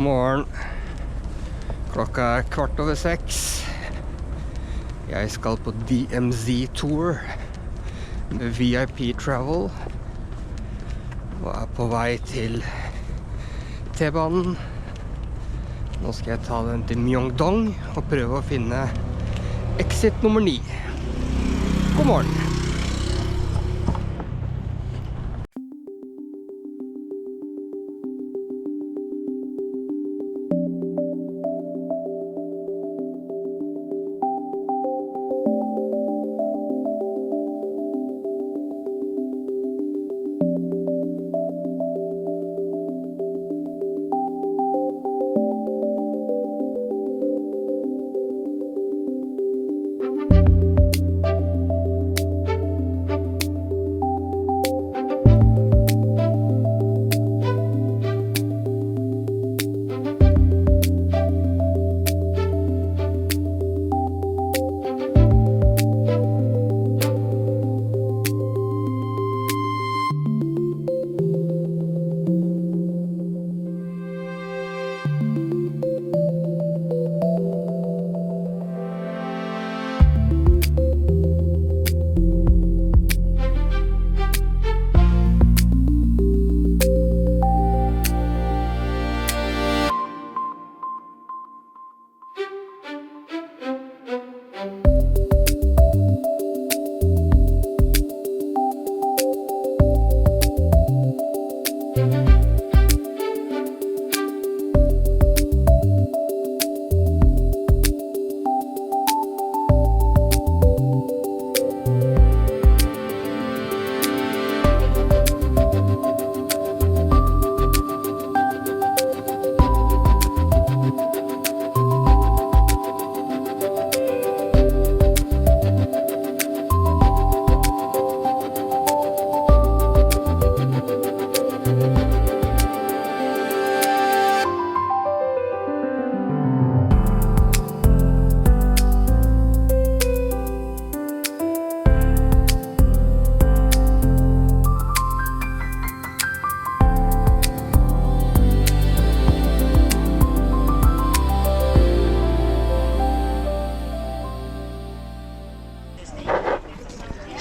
morgen. Klokka er 6:15. Jeg skal på DMZ Tour med VIP Travel og er på vei til T-banen. Nå skal jeg ta den til Myeongdong og prøve å finne exit nummer 9. God morgen!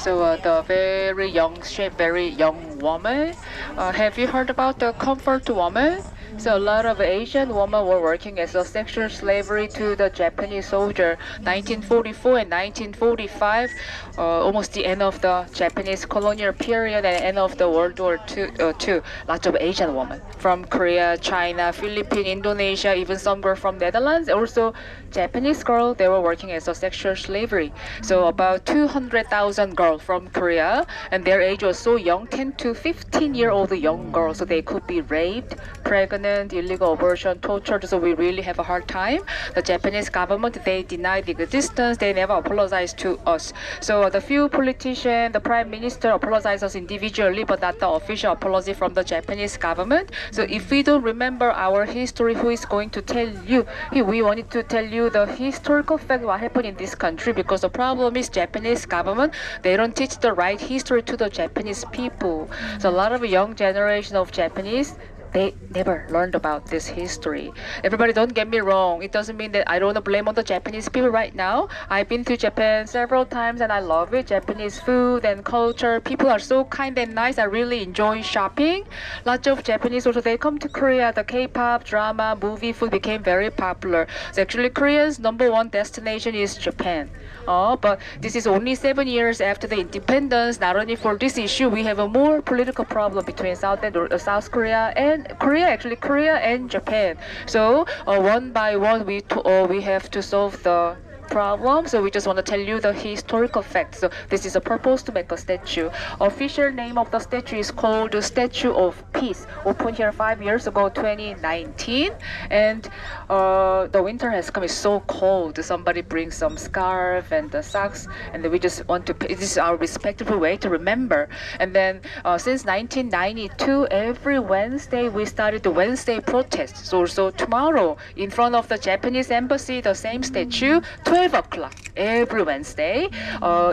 So the very young shape, very young woman. Have you heard about the comfort woman? So a lot of Asian women were working as a sexual slavery to the Japanese soldier. 1944 and 1945, almost the end of the Japanese colonial period and end of the World War II. Lots of Asian women from Korea, China, Philippines, Indonesia, even some were from Netherlands. Also Japanese girls, they were working as a sexual slavery. So about 200,000 girls from Korea, and their age was so young, 10 to 15-year-old young girls, so they could be raped, pregnant, illegal abortion, tortured, so we really have a hard time. The Japanese government, they denied the existence, they never apologized to us. So the few politicians, the prime minister apologized us individually, but not the official apology from the Japanese government. So if we don't remember our history, who is going to tell you? We wanted to tell you the historical fact what happened in this country, because the problem is Japanese government, they don't teach the right history to the Japanese people. So a lot of young generation of Japanese, they never learned about this history. Everybody, don't get me wrong. It doesn't mean that I don't want to blame on the Japanese people right now. I've been to Japan several times and I love it. Japanese food and culture. People are so kind and nice. I really enjoy shopping. Lots of Japanese also, they come to Korea. The K-pop, drama, movie, food became very popular. So actually Korea's #1 destination is Japan. But this is only 7 years after the independence. Not only for this issue, we have a more political problem between South Korea and Korea and Japan. So one by one, we have to solve the problem. So we just want to tell you the historical facts. So this is a purpose to make a statue. Official name of the statue is called the Statue of Peace. Opened here 5 years ago, 2019. And the winter has come. It's so cold. Somebody brings some scarf and the socks, and then we just want to. This is our respectful way to remember. And then since 1992, every Wednesday we started the Wednesday protest. So tomorrow, in front of the Japanese embassy, the same statue, 12 12 o'clock every Wednesday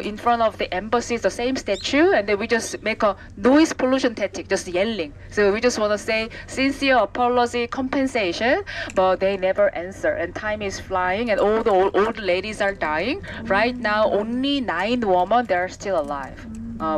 in front of the embassy, the same statue, and then we just make a noise pollution tactic, just yelling. So we just want to say sincere apology, compensation, but they never answer, and time is flying, and all the old ladies are dying. Right now, only 9 women, they are still alive.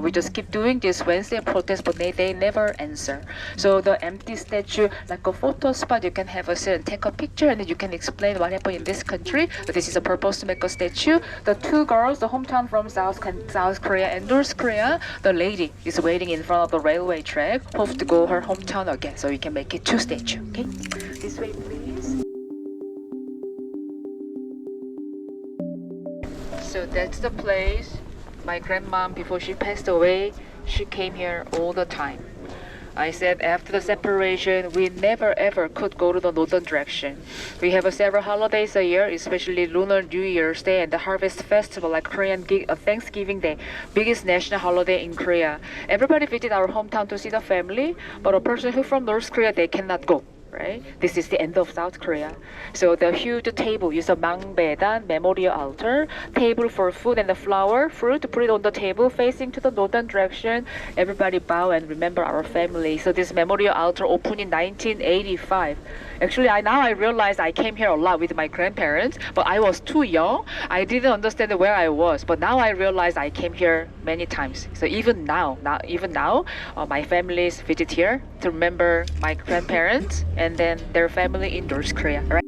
We just keep doing this Wednesday protest, but they never answer. So the empty statue, like a photo spot, you can have a sit and take a picture, and then you can explain what happened in this country. But this is a purpose to make a statue. The 2 girls, the hometown from South Korea and North Korea, the lady is waiting in front of the railway track, hopes to go her hometown again, so we can make it 2 statues. Okay, this way, please. So that's the place. My grandmom, before she passed away, she came here all the time. I said after the separation, we never ever could go to the northern direction. We have several holidays a year, especially Lunar New Year's Day and the Harvest Festival, like Korean Thanksgiving Day, biggest national holiday in Korea. Everybody visit our hometown to see the family, but a person who from North Korea, they cannot go. Right? This is the end of South Korea. So the huge table is a Mangbedan memorial altar, table for food and the flower, fruit, put it on the table facing to the northern direction. Everybody bow and remember our family. So this memorial altar opened in 1985. Actually, now I realize I came here a lot with my grandparents, but I was too young. I didn't understand where I was, but now I realize I came here many times. So even now, my families visit here to remember my grandparents and then their family in North Korea. Right?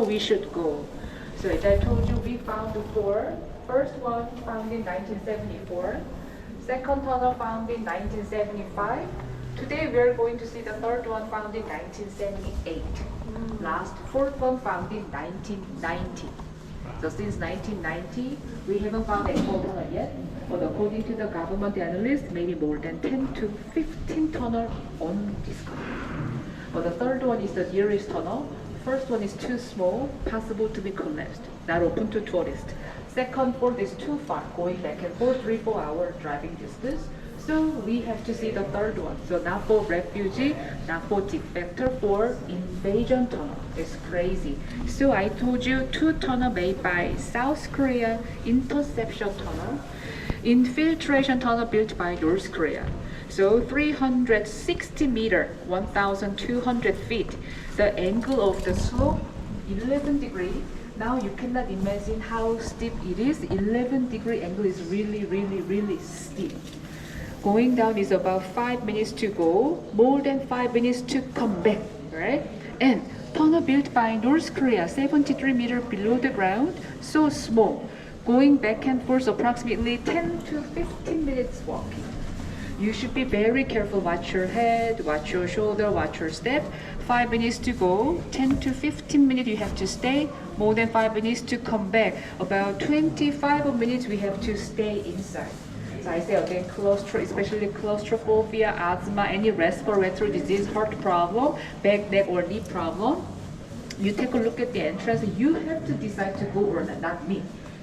We should go. So as I told you, we found the 4. First one found in 1974. Second tunnel found in 1975. Today we are going to see the third one found in 1978. Last, fourth one found in 1990. So since 1990, we haven't found a tunnel yet. But according to the government analysts, maybe more than 10 to 15 tunnels undiscovered. But the third one is the nearest tunnel. First one is too small, possible to be collapsed, not open to tourists. Second port is too far, going back and forth 3-4 hour driving distance. So we have to see the third one. So not for refugee, not for defector, for invasion tunnel. It's crazy. So I told you 2 tunnel made by South Korea, interception tunnel, infiltration tunnel built by North Korea. So 360 meter, 1,200 feet. The angle of the slope, 11 degree. Now you cannot imagine how steep it is. 11-degree angle is really steep. Going down is about 5 minutes to go, more than 5 minutes to come back, right? And tunnel built by North Korea, 73 meters below the ground, so small. Going back and forth approximately 10 to 15 minutes walking. You should be very careful. Watch your head, watch your shoulder, watch your step. 5 minutes to go, 10 to 15 minutes you have to stay, more than 5 minutes to come back. About 25 minutes we have to stay inside. So I say again, especially claustrophobia, asthma, any respiratory disease, heart problem, back, neck, or knee problem. You take a look at the entrance. You have to decide to go or not me.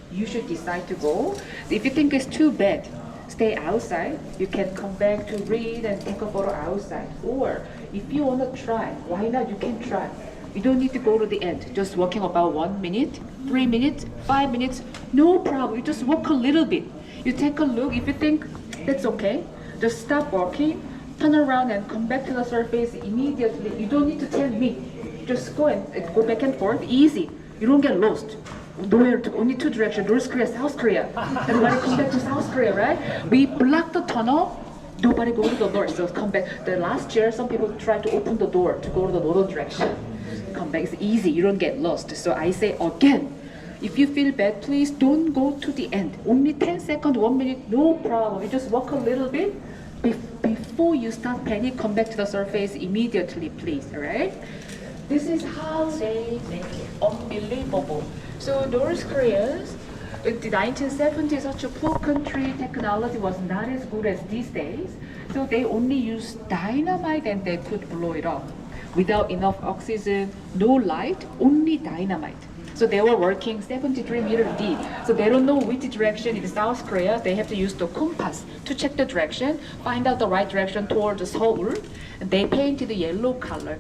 You should decide to go. If you think it's too bad, stay outside. You can come back to read and take a photo outside. Or if you want to try, why not? You can try. You don't need to go to the end. Just walking about 1 minute, 3 minutes, 5 minutes, no problem. You just walk a little bit. You take a look. If you think that's okay, just stop walking, turn around and come back to the surface immediately. You don't need to tell me. Just go and go back and forth, easy. You don't get lost. Nowhere to, only 2 directions, North Korea, South Korea. Everybody come back to South Korea, right? We block the tunnel, nobody go to the north, so come back. The last year, some people tried to open the door to go to the northern direction. Come back, it's easy, you don't get lost. So I say again, if you feel bad, please don't go to the end. Only 10 seconds, 1 minute, no problem. You just walk a little bit. Before you start panic, come back to the surface immediately, please, alright? This is how they make it unbelievable. So North Koreans, in the 1970s, such a poor country, technology was not as good as these days. So they only used dynamite and they could blow it up. Without enough oxygen, no light, only dynamite. So they were working 73 meters deep. So they don't know which direction in South Korea. They have to use the compass to check the direction, find out the right direction towards Seoul. And they painted the yellow color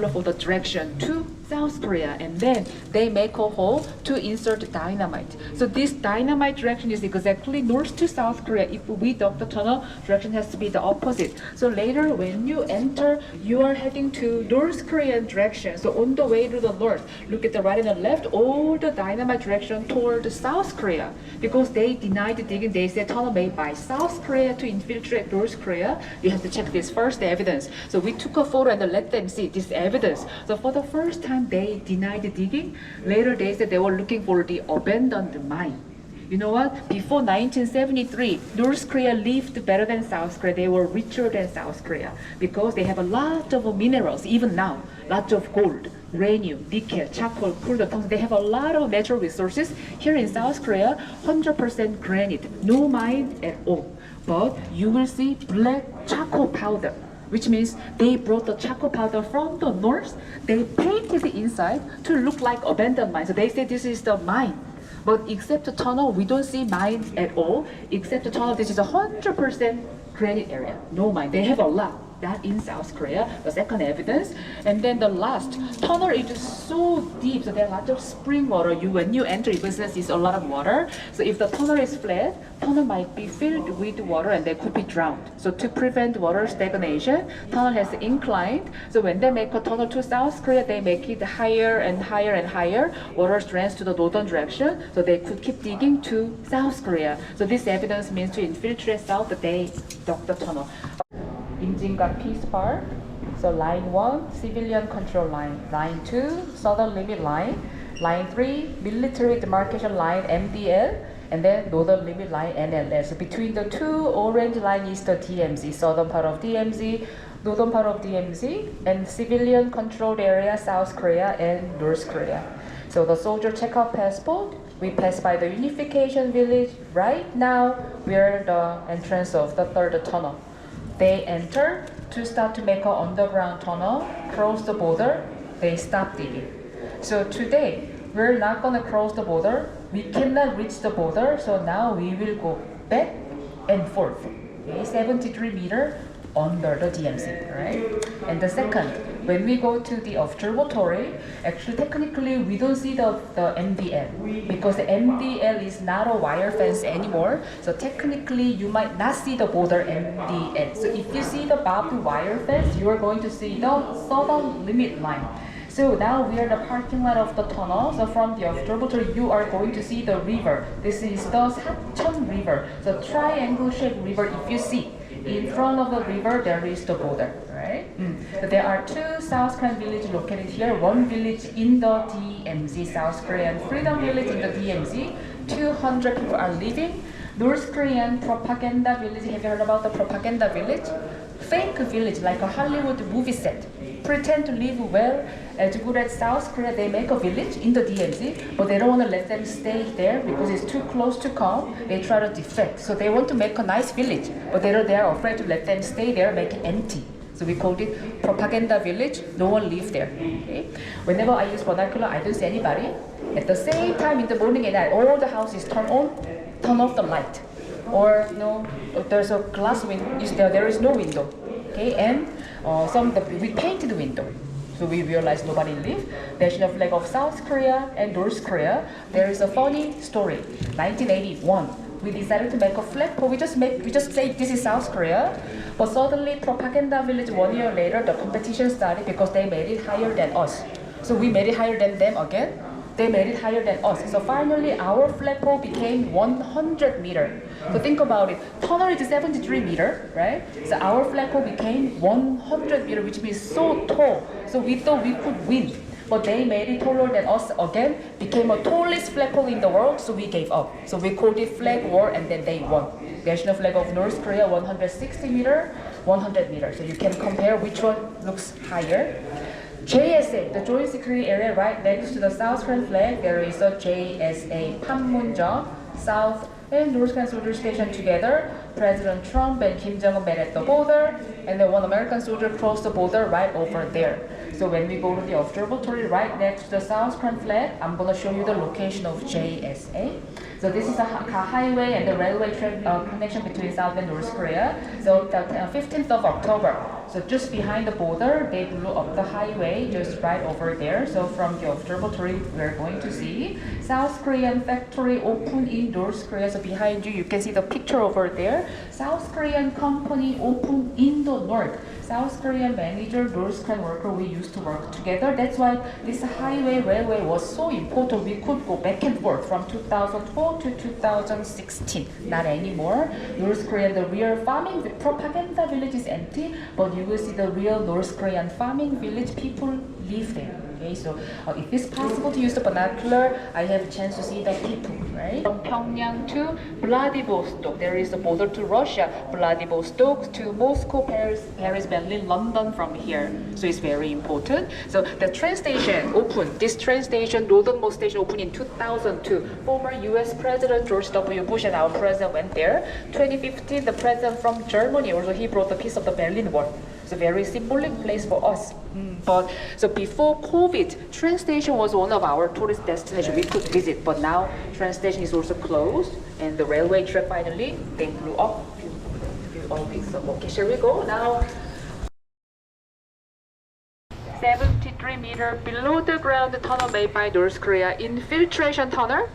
for the direction to South Korea. And then they make a hole to insert dynamite. So this dynamite direction is exactly north to South Korea. If we dug the tunnel, direction has to be the opposite. So later when you enter, you are heading to North Korean direction. So on the way to the north, look at the right and the left, all the dynamite direction toward South Korea. Because they denied the digging, they said tunnel made by South Korea to infiltrate North Korea. You have to check this first, the evidence. So we took a photo and let them see this evidence. So for the first time, they denied the digging. Later, they said they were looking for the abandoned mine. You know what? Before 1973, North Korea lived better than South Korea. They were richer than South Korea because they have a lot of minerals, even now. Lots of gold, uranium, nickel, charcoal, coal, they have a lot of natural resources. Here in South Korea, 100% granite, no mine at all. But you will see black charcoal powder, which means they brought the charcoal powder from the north. They painted the inside to look like abandoned mine. So they say this is the mine. But except the tunnel, we don't see mines at all. Except the tunnel, this is 100% granite area, no mine. They have a lot. That in South Korea, the second evidence. And then the last, tunnel is just so deep, so there are lots of spring water. When you enter, it is a lot of water. So if the tunnel is flat, tunnel might be filled with water and they could be drowned. So to prevent water stagnation, tunnel has inclined. So when they make a tunnel to South Korea, they make it higher and higher and higher. Water trends to the northern direction, so they could keep digging to South Korea. So this evidence means to infiltrate South, they dug the tunnel. Imjingak Peace Park. So line 1, civilian control line. Line 2, southern limit line. Line 3, military demarcation line, MDL. And then northern limit line, NLL. So between the two orange line is the DMZ, southern part of DMZ, northern part of DMZ, and civilian controlled area, South Korea and North Korea. So the soldier check out passport. We pass by the unification village. Right now, we're the entrance of the third tunnel. They enter to start to make an underground tunnel, cross the border, they stop digging. So today, we're not gonna cross the border. We cannot reach the border, so now we will go back and forth. Okay, 73 meter under the DMZ, right? And the second, when we go to the observatory, actually technically we don't see the MDL because the MDL is not a wire fence anymore. So technically you might not see the border MDL. So if you see the barbed wire fence, you are going to see the southern limit line. So now we are in the parking lot of the tunnel. So from the observatory, you are going to see the river. This is the Sacheon River, the triangle-shaped river. If you see, in front of the river, there is the border, right? So there are two South Korean villages located here. One village in the DMZ, South Korean Freedom Village in the DMZ. 200 people are living. North Korean propaganda village. Have you heard about the propaganda village? Fake village, like a Hollywood movie set. Pretend to live well, as good as South Korea. They make a village in the DMZ, but they don't want to let them stay there because it's too close to come. They try to defect. So they want to make a nice village, but they are afraid to let them stay there, make it empty. So we called it propaganda village. No one lives there. Okay? Whenever I use vernacular, I don't see anybody. At the same time, in the morning and night, all the houses turn on, turn off the light. Or there's a glass window. There is no window. Okay, and we painted the window. So we realized nobody lived. There's the flag of South Korea and North Korea. There is a funny story. 1981, we decided to make a flagpole. We just say this is South Korea. But suddenly, propaganda village 1 year later, the competition started because they made it higher than us. So we made it higher than them again. They made it higher than us. So finally, our flagpole became 100 meter. So think about it. Tunnel is 73 meter, right? So our flagpole became 100 meter, which means so tall. So we thought we could win. But they made it taller than us again, became a tallest flagpole in the world, so we gave up. So we called it flag war, and then they won. National flag of North Korea, 160 meter, 100 meter. So you can compare which one looks higher. JSA, the Joint Security Area right next to the South Korean flag, there is a JSA Panmunjom, South and North Korean soldier stationed together. President Trump and Kim Jong-un met at the border, and then one American soldier crossed the border right over there. So when we go to the observatory right next to the South Korean flag, I'm going to show you the location of JSA. So this is a highway and the railway connection between South and North Korea. So the 15th of October, so just behind the border, they blew up the highway just right over there. So from the observatory, we're going to see South Korean factory open in North Korea. So behind you, you can see the picture over there. South Korean company open in the north. South Korean manager, North Korean worker, we used to work together. That's why this highway railway was so important. We could go back and forth from 2012 to 2016. Not anymore. North Korea, the real farming propaganda village is empty, but you will see the real North Korean farming village. People live there. Okay, so if it's possible to use the vernacular, I have a chance to see the people, right? From Pyongyang to Vladivostok, there is the border to Russia. Vladivostok to Moscow, Paris, Berlin, London from here. So it's very important. So the train station opened. This train station, northernmost station, opened in 2002. Former U.S. President George W. Bush and our president went there. 2015, the president from Germany also he brought a piece of the Berlin Wall. It's a very symbolic place for us. But so before COVID, train station was one of our tourist destinations we could visit. But now train station is also closed, and the railway track finally they blew up. Okay, so okay, shall we go now? 73 meter below the ground tunnel made by North Korea, infiltration tunnel.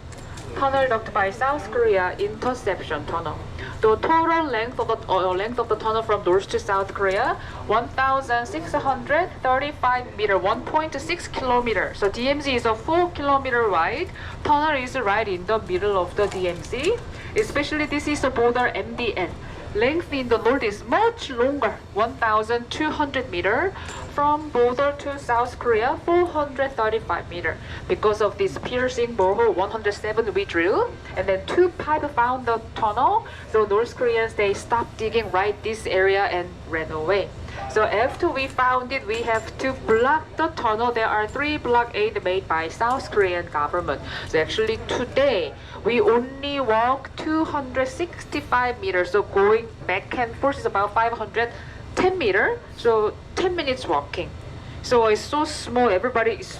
Tunnel dug by South Korea, interception tunnel. The total length of the tunnel from North to South Korea, 1,635 meter, 1.6 kilometer. So DMZ is a 4 kilometer wide. Tunnel is right in the middle of the DMZ. Especially this is the border MDN. Length in the north is much longer, 1,200 meter. From border to South Korea, 435 meter. Because of this piercing borehole 107 we drilled, and then 2 pipes found the tunnel. So North Koreans, they stopped digging right this area and ran away. So after we found it, we have to block the tunnel. There are 3 blockades made by South Korean government. So actually today, we only walk 265 meters. So going back and forth is about 510 meters. So 10 minutes walking. So it's so small. Everybody is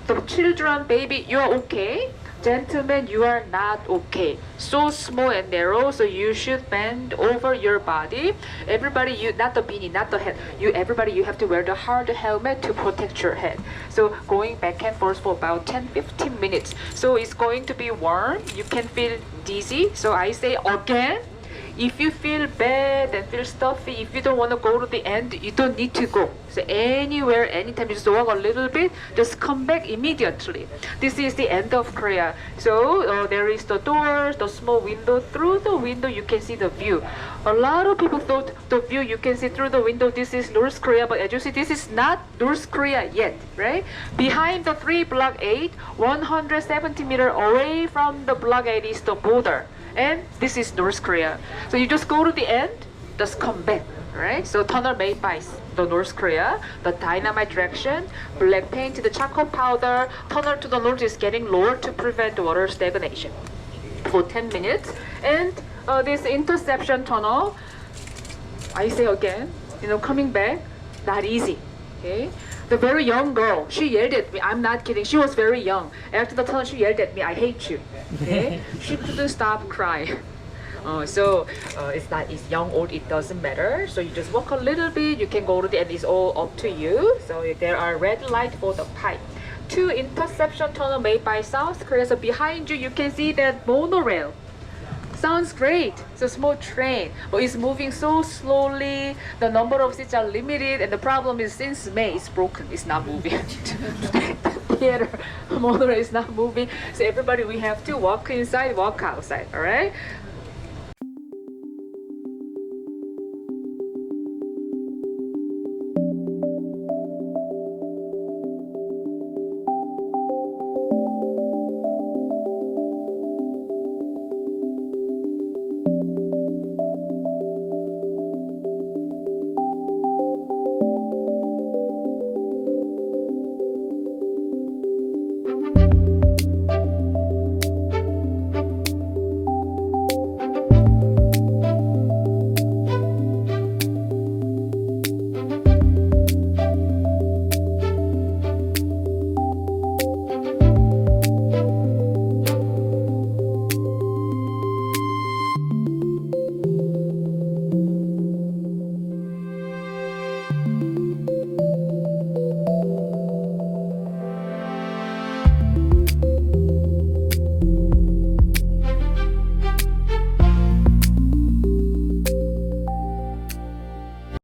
The children, baby, you are okay. Gentlemen, you are not okay. So small and narrow, so you should bend over your body. Everybody, you not the beanie, not the head. Everybody, you have to wear the hard helmet to protect your head. So going back and forth for about 10-15 minutes. So it's going to be warm. You can feel dizzy. So I say again. If you feel bad and feel stuffy, if you don't want to go to the end, you don't need to go. So anywhere, anytime, you just walk a little bit, just come back immediately. This is the end of Korea. So there is the door, the small window. Through the window, you can see the view. A lot of people thought the view you can see through the window, this is North Korea, but as you see, this is not North Korea yet, right? Behind the 3 Block 8, 170 meters away from the Block 8 is the border. And this is North Korea. So you just go to the end, just come back, right? So tunnel made by the North Korea, the dynamite direction, black paint, the charcoal powder, tunnel to the north is getting lower to prevent water stagnation for 10 minutes. And this interception tunnel, I say again, coming back, not easy, okay? The very young girl, she yelled at me. I'm not kidding. She was very young. After the tunnel, she yelled at me, I hate you. Okay? She couldn't stop crying. It's young, old, it doesn't matter. So you just walk a little bit. You can go to the end. It's all up to you. So there are red light for the pipe. 2 interception tunnel made by South Korea. So behind you, you can see that monorail. Sounds great. It's a small train, but it's moving so slowly. The number of seats are limited, and the problem is since May, it's broken. It's not moving. Theater monorail is not moving. So everybody, we have to walk inside, walk outside. All right.